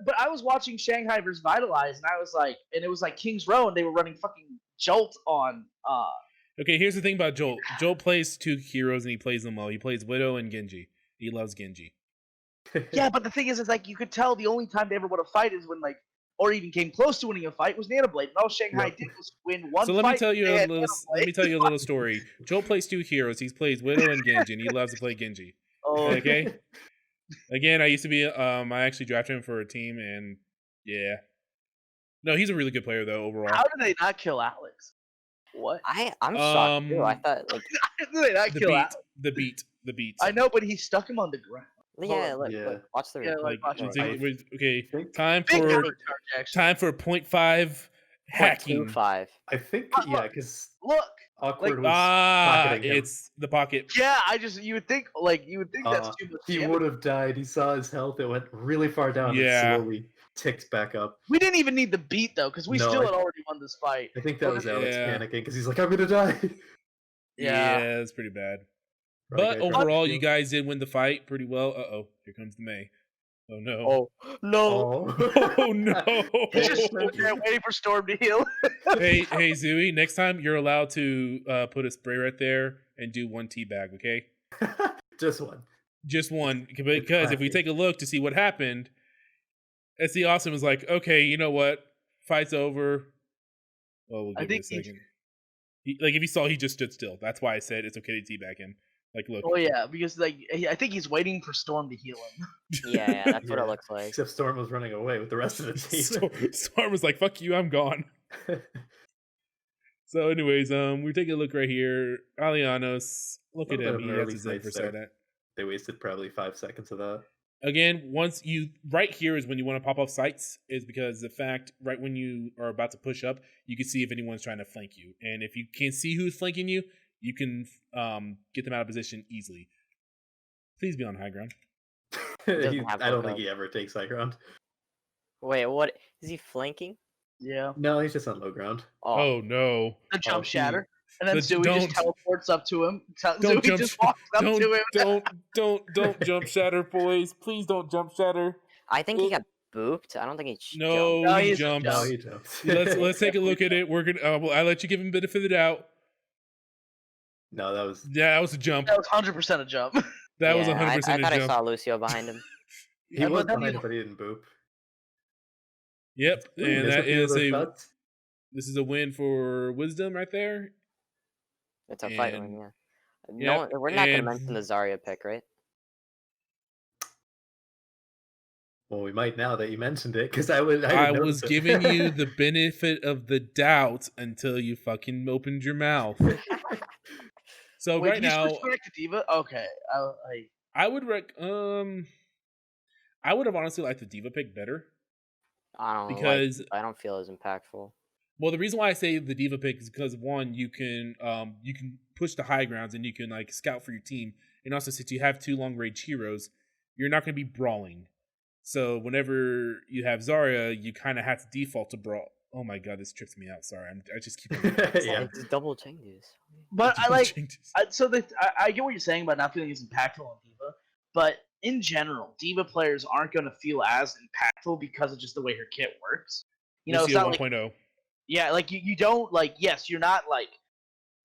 But I was watching Shanghai versus Vitalize, and I was like, and it was like King's Row, and they were running fucking Jolt on. Okay, here's the thing about Jolt. Jolt plays 2 heroes, and he plays them well. He plays Widow and Genji. He loves Genji. Yeah, but the thing is like you could tell the only time they ever won a fight is when like, or even came close to winning a fight was Nanoblade. And all Shanghai did was win one. So let me tell you a little story. Jolt plays 2 heroes. He plays Widow and Genji, and he loves to play Genji. Oh, okay. Again, I used to be. I actually drafted him for a team, and yeah. No, he's a really good player though. Overall. How did they not kill Alex? What? I'm shocked too. I thought like how did they not kill Alex? The beat. I know, but he stuck him on the ground. Yeah, look, watch the like, watch Let's it. see, okay, think- time Big for counter charge, actually. 0.5 hacking. 0.25. I think, But yeah, look, because Look, Awkward was pocketing him. It's the pocket. yeah, you would think that's too much He damage. would have died. He saw his health. It went really far down Yeah. and slowly ticked back up. We didn't even need the beat though, because we No, still I- had already won this fight. I think that was Alex Yeah. panicking because he's like, I'm gonna die. Yeah, it's pretty bad. Right, But guy dropped overall, the you shield. guys did win the fight pretty well. Uh-oh, here comes the May. Oh no. Oh no! Oh, Oh no. He just stood there waiting for Storm to heal. hey Zooey, next time you're allowed to put a spray right there and do one tea bag, okay? just one. Just one, because if we take a look to see what happened, SD Awesome was like, okay, you know what? Fight's over. Well, we'll give it a second. Like, if you saw, he just stood still. That's why I said it's okay to teabag him. Like, look. Oh yeah, because I think he's waiting for Storm to heal him. Yeah, that's what it looks like. Except Storm was running away with the rest of the team. Storm was like, fuck you, I'm gone. So anyways, we're taking a look right here. Alianos, look at him. He has his head for that. They wasted probably 5 seconds of that. Again, once you right here is when you want to pop off sights, is because the fact right when you are about to push up, you can see if anyone's trying to flank you, and if you can't see who's flanking you, you can get them out of position easily. Please be on high ground. I don't think he ever takes high ground. Wait, what is he flanking? Yeah. No, he's just on low ground. Oh no! The jump shatter. And then Zooey just teleports up to him. Don't Zooey just walks up to him. Don't jump shatter, boys. Please don't jump shatter. I think he got booped. I don't think he jumped. No, he jumped. No, he jumped. let's take a look at it. We're gonna. I let you give him benefit of the doubt. No, that was. Yeah, that was a jump. That was 100% a jump. That was 100% I a thought jump. I saw Lucio behind him. He was behind him, but he didn't boop. Yep, and that is cuts. This is a win for Wisdom right there. It's a fight win, yeah. Yep, No, we're not going to mention the Zarya pick, right? Well, we might now that you mentioned it, because I was giving you the benefit of the doubt until you fucking opened your mouth. So Wait, right now, switch to D.Va? Okay, I would I would have honestly liked the D.Va pick better. I don't feel as impactful. Well, the reason why I say the D.Va pick is because one, you can push the high grounds and you can like scout for your team, and also since you have 2 long range heroes, you're not going to be brawling. So whenever you have Zarya, you kind of have to default to brawl. Oh my god, this trips me out. Sorry, I just keep. Yeah, it's double changes. But I get what you're saying about not feeling as impactful on D.Va, but in general, D.Va players aren't going to feel as impactful because of just the way her kit works. You know, it's not 1.0. Yeah, like you don't like. Yes, you're not like.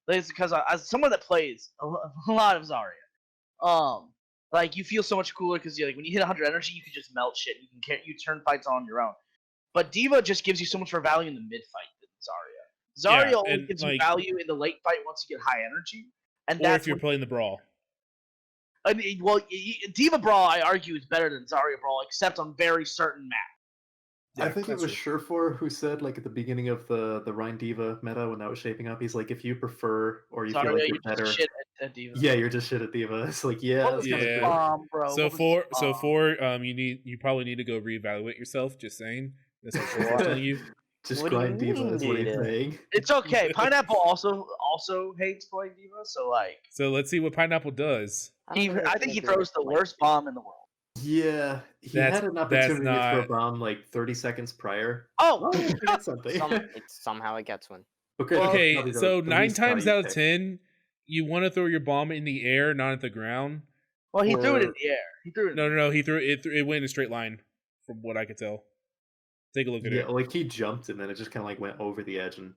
It's because as someone that plays a lot of Zarya, like you feel so much cooler because like when you hit 100 energy, you can just melt shit. You turn fights on your own. But D.Va just gives you so much more value in the mid fight than Zarya. Zarya only gives you value in the late fight once you get high energy, and or if you're playing the brawl. Well, D.Va Brawl, I argue, is better than Zarya Brawl, except on very certain maps. Yeah, I think it was Surefour who said, like, at the beginning of the Rhine D.Va meta when that was shaping up, he's like, if you prefer or you feel like you're better, just shit at D.Va. Yeah, you're just shit at D.Va. It's like, yeah, that's kind of bomb, bro. So you probably need to go reevaluate yourself. Just saying, that's what I'm telling you. Just grind D.Va is what he's saying. It's okay. Pineapple also hates playing D.Va, so like. So let's see what Pineapple does. I think he throws the worst bomb in the world. Yeah, he had an opportunity to throw a bomb like 30 seconds prior. Oh, something. Somehow it gets one. Okay, so 9 times out of 10, you want to throw your bomb in the air, not at the ground. Well, he threw it in the air. He threw it. No. He threw it. It went in a straight line, from what I could tell. Take a look at it. Yeah, like he jumped and then it just kind of like went over the edge and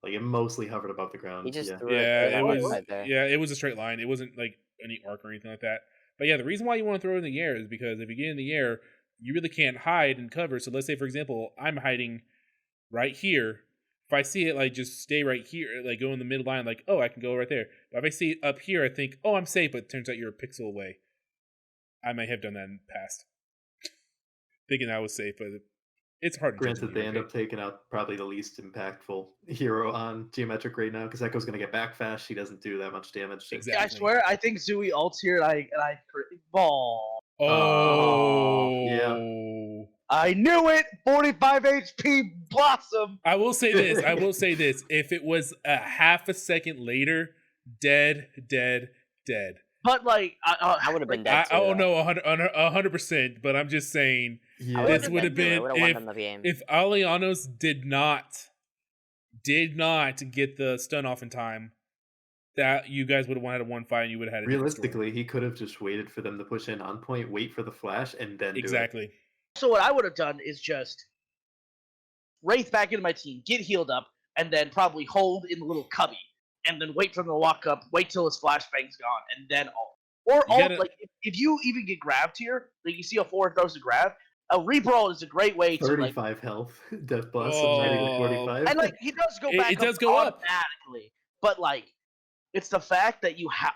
like it mostly hovered above the ground. He just threw it. It was right there. Yeah, it was a straight line. It wasn't like any arc or anything like that. But yeah, the reason why you want to throw it in the air is because if you get in the air, you really can't hide and cover. So let's say, for example, I'm hiding right here. If I see it, like, just stay right here, like, go in the middle line, like, oh, I can go right there. But if I see it up here, I think, oh, I'm safe, but it turns out you're a pixel away. I might have done that in the past. Thinking I was safe, but it's hard to judge. Granted, they end up taking out probably the least impactful hero on Geometric right now, because Echo's going to get back fast. She doesn't do that much damage. So. Exactly. I swear, I think Zooey ults here, and I ball. Oh, yeah. I knew it. 45 HP Blossom. I will say this. If it was a half a second later, dead. But like, I would have been dead too. Oh no, 100%. But I'm just saying, this would have been if Alianos did not get the stun off in time. That you guys would have had a 1-5 and you would have had a realistically, he could have just waited for them to push in on point, wait for the flash, and then exactly. Do it. So what I would have done is just Wraith back into my team, get healed up, and then probably hold in the little cubby, and then wait for him to walk up, wait till his flashbang's gone, and then ult. Or ult, like if you even get grabbed here, like you see a 4 throws a grab, a Reaper ult is a great way to 35 health, death plus, and 45. And like he does go back. It does go up automatically, but like. It's the fact that you have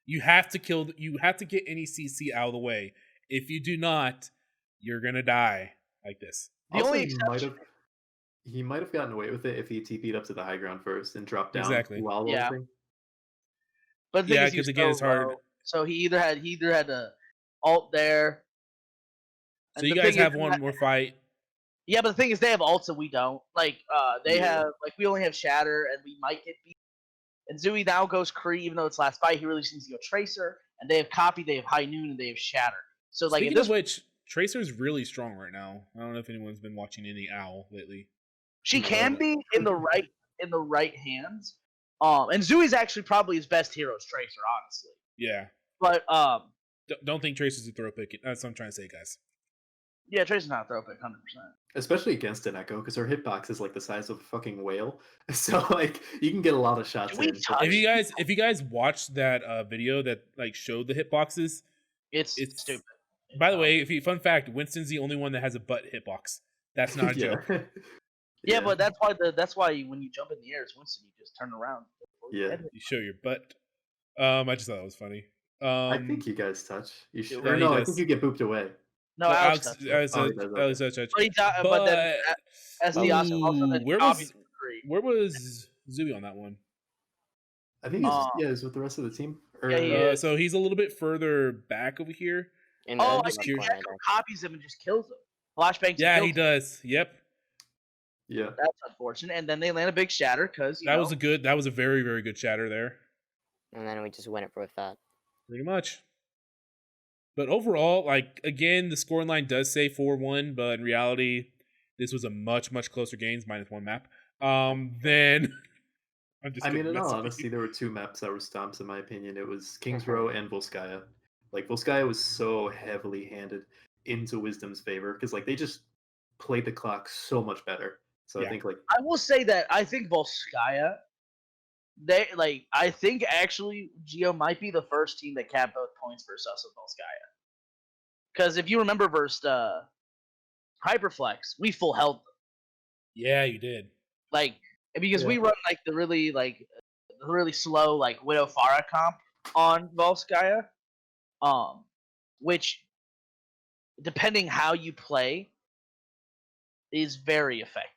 you have to get any CC out of the way. If you do not, you're gonna die like this. The only exception he might have gotten away with it if he TP'd up to the high ground first and dropped down while yeah. ulting. But yeah, because again it's hard. So he either had to ult there. So you guys have one more fight. Yeah, but the thing is they have ults and we don't. Like they have we only have Shatter and we might get beat. And Zooey now goes Kree, even though it's last fight, he really just needs to go Tracer. And they have Copy, they have High Noon, and they have Shatter. So like, speaking of which, Tracer's really strong right now. I don't know if anyone's been watching any Owl lately. She can be in the right hands. And Zooey's actually probably his best hero is Tracer, honestly. Yeah. But don't think Tracer's a throw pick. That's what I'm trying to say, guys. Yeah, Tracer's not a throw pick, 100%. Especially against an Echo, because her hitbox is like the size of a fucking whale. So like you can get a lot of shots in. If you guys watched that video that like showed the hitboxes, it's stupid. By the way, fun fact, Winston's the only one that has a butt hitbox. That's not a joke. Yeah, but that's why when you jump in the air as Winston, you just turn around. Yeah, you show your butt. I just thought that was funny. I think you guys touch. You should. Or no, I think you get booped away. No, Alex touched. But then SD also where was Zooey on that one? I think he's with the rest of the team. So he's a little bit further back over here. I think Echo copies him and just kills him. Flashbang. Yeah, he does. Yep. Yeah. That's unfortunate. And then they land a big Shatter because that was a very, very good Shatter there. And then we just win it with that. Pretty much. But overall, like, again, the scoreline does say 4-1, but in reality, this was a much, much closer game, minus one map. Then, in all honesty, there were 2 maps that were stomps, in my opinion. It was King's Row and Volskaya. Like, Volskaya was so heavily handed into Wisdom's favor, because, like, they just played the clock so much better. So I think, like... I will say that I think Volskaya... I think actually Geo might be the first team that capped both points versus us with Volskaya. Because if you remember versus Hyperflex, we full held them. Yeah, you did. Like, because we run like the really slow like Widow Pharah comp on Volskaya, which depending how you play is very effective.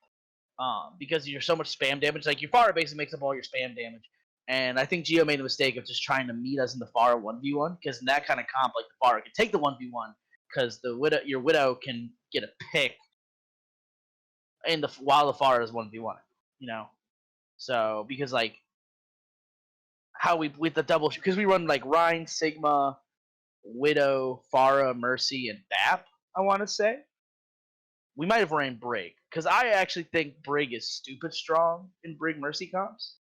Because you're so much spam damage. Like, your Pharah basically makes up all your spam damage. And I think Geo made the mistake of just trying to meet us in the Pharah 1v1, because in that kind of comp, like, the Pharah can take the 1v1, because your Widow can get a pick while the Pharah is 1v1, you know? So, because, like, with the double... Because we run, like, Rhine, Sigma, Widow, Pharah, Mercy, and BAP, I want to say. We might have ran Brig, because I actually think Brig is stupid strong in Brig Mercy comps.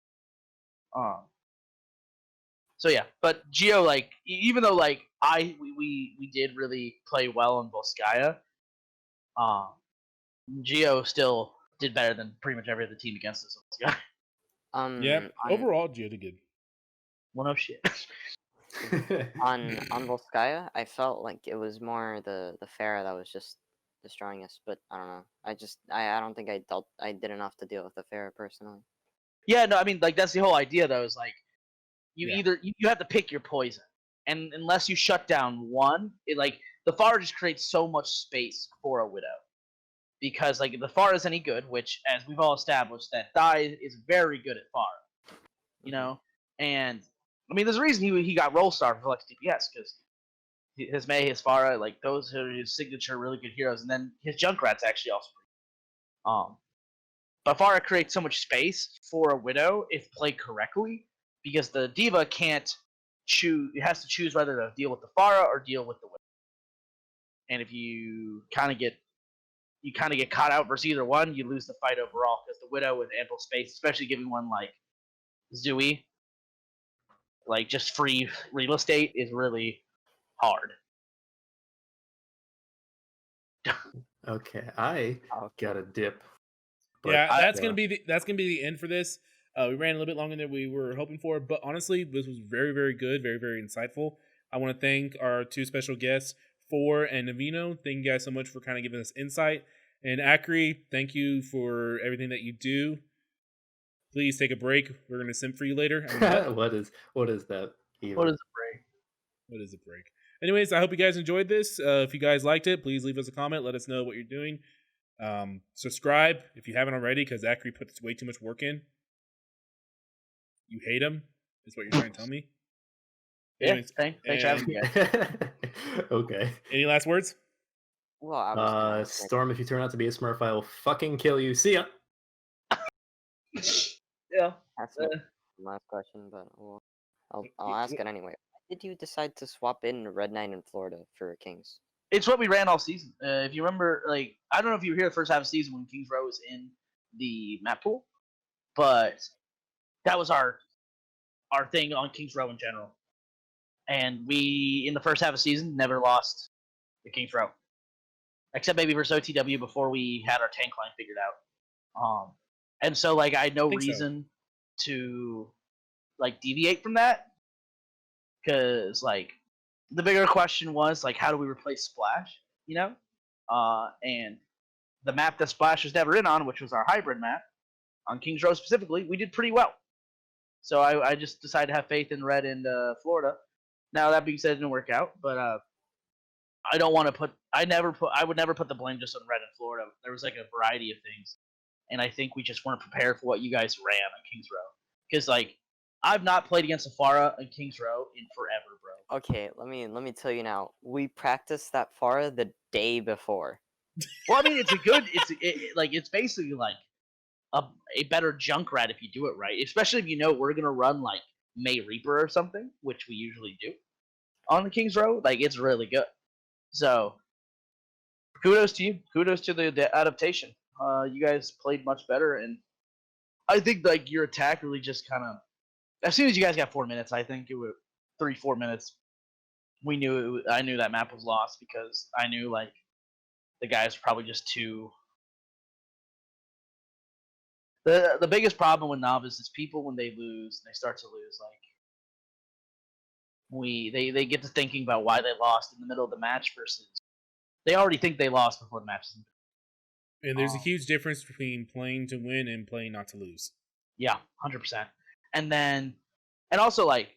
So yeah, but Geo, like, even though like we did really play well in Volskaya, Geo still did better than pretty much every other team against us in Volskaya. Yeah, overall Geo did good. Well, no shit. on Volskaya, I felt like it was more the Pharah that was just the strongest, but I don't know. I don't think I did enough to deal with the Pharah personally. Yeah, no, I mean, like, that's the whole idea though, is like you have to pick your poison, and unless you shut down one, the Pharah just creates so much space for a Widow. because like if the Pharah is any good, which as we've all established, that Dai is very good at Pharah, you know. And I mean, there's a reason he got Roll Star for Flex DPS because his Mei, his Pharah, like those are his signature really good heroes, and then his Junkrat's actually also pretty. But Pharah creates so much space for a Widow if played correctly, because the D.Va can't choose. It has to choose whether to deal with the Pharah or deal with the Widow. And if you kind of get caught out versus either one, you lose the fight overall because the Widow with ample space, especially giving one like Zui, like just free real estate, is really hard. Okay, I got a dip. Yeah, that's gonna be the end for this. We ran a little bit longer than we were hoping for, but honestly, this was very, very good, very, very insightful. I want to thank our two special guests, For and Nevino. Thank you guys so much for kind of giving us insight. And Acri, thank you for everything that you do. Please take a break. We're gonna simp for you later. What is that? Even? What is a break? What is a break? Anyways, I hope you guys enjoyed this. If you guys liked it, please leave us a comment. Let us know what you're doing. Subscribe if you haven't already, because Acri puts way too much work in. You hate him, is what you're trying to tell me. Yeah, thanks for having me, guys. Okay. Any last words? Well, Storm, if you turn out to be a Smurf, I will fucking kill you. See ya. Yeah. That's the last question, but I'll ask it anyway. Why did you decide to swap in Red Knight in Florida for Kings? It's what we ran all season. If you remember, like, I don't know if you were here the first half of the season when Kings Row was in the map pool, but that was our thing on Kings Row in general. And we, in the first half of the season, never lost the Kings Row. Except maybe versus OTW before we had our tank line figured out. And so, like, I had no reason to, like, deviate from that. Because, like, the bigger question was, like, how do we replace Splash, you know? And the map that Splash was never in on, which was our hybrid map, on Kings Row specifically, we did pretty well. So I just decided to have faith in Red and Florida. Now, that being said, it didn't work out, but I don't want to put... I would never put the blame just on Red and Florida. There was, like, a variety of things. And I think we just weren't prepared for what you guys ran on Kings Row. Because, like, I've not played against Safara and Kings Row in forever, bro. Okay, let me tell you now. We practiced that Pharah the day before. Well, I mean, it's basically like a better Junkrat if you do it right. Especially if you know we're gonna run like May Reaper or something, which we usually do on the Kings Row. Like, it's really good. So kudos to you. Kudos to the adaptation. You guys played much better, and I think like your attack really just kind of, as soon as you guys got 4 minutes, I think it was 3-4 minutes. I knew that map was lost because I knew like the guys were probably just too. The biggest problem with Novice is people when they start to lose, like they get to thinking about why they lost in the middle of the match versus they already think they lost before the match. And there's a huge difference between playing to win and playing not to lose. Yeah, 100%. And also like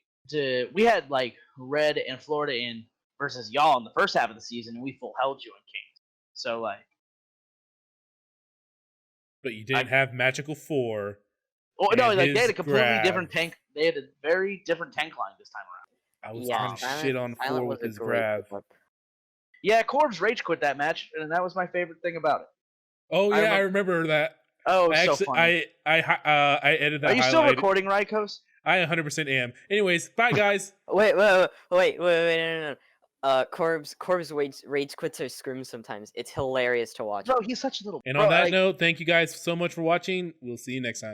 we had like Red and Florida in versus y'all in the first half of the season, and we full held you in Kings. So like, but you didn't have Magical 4. Oh no, like they had a completely different tank. They had a very different tank line this time around. I was trying to shit on 4 with his grab. Yeah, Corbs rage quit that match, and that was my favorite thing about it. Oh yeah, I remember that. Oh, so funny. I edited that. Are you still recording, Rydkos? I 100% am. Anyways, bye guys. Wait, no. Corbs rage quits or screams sometimes. It's hilarious to watch. No, he's such a little. And on that note, thank you guys so much for watching. We'll see you next time.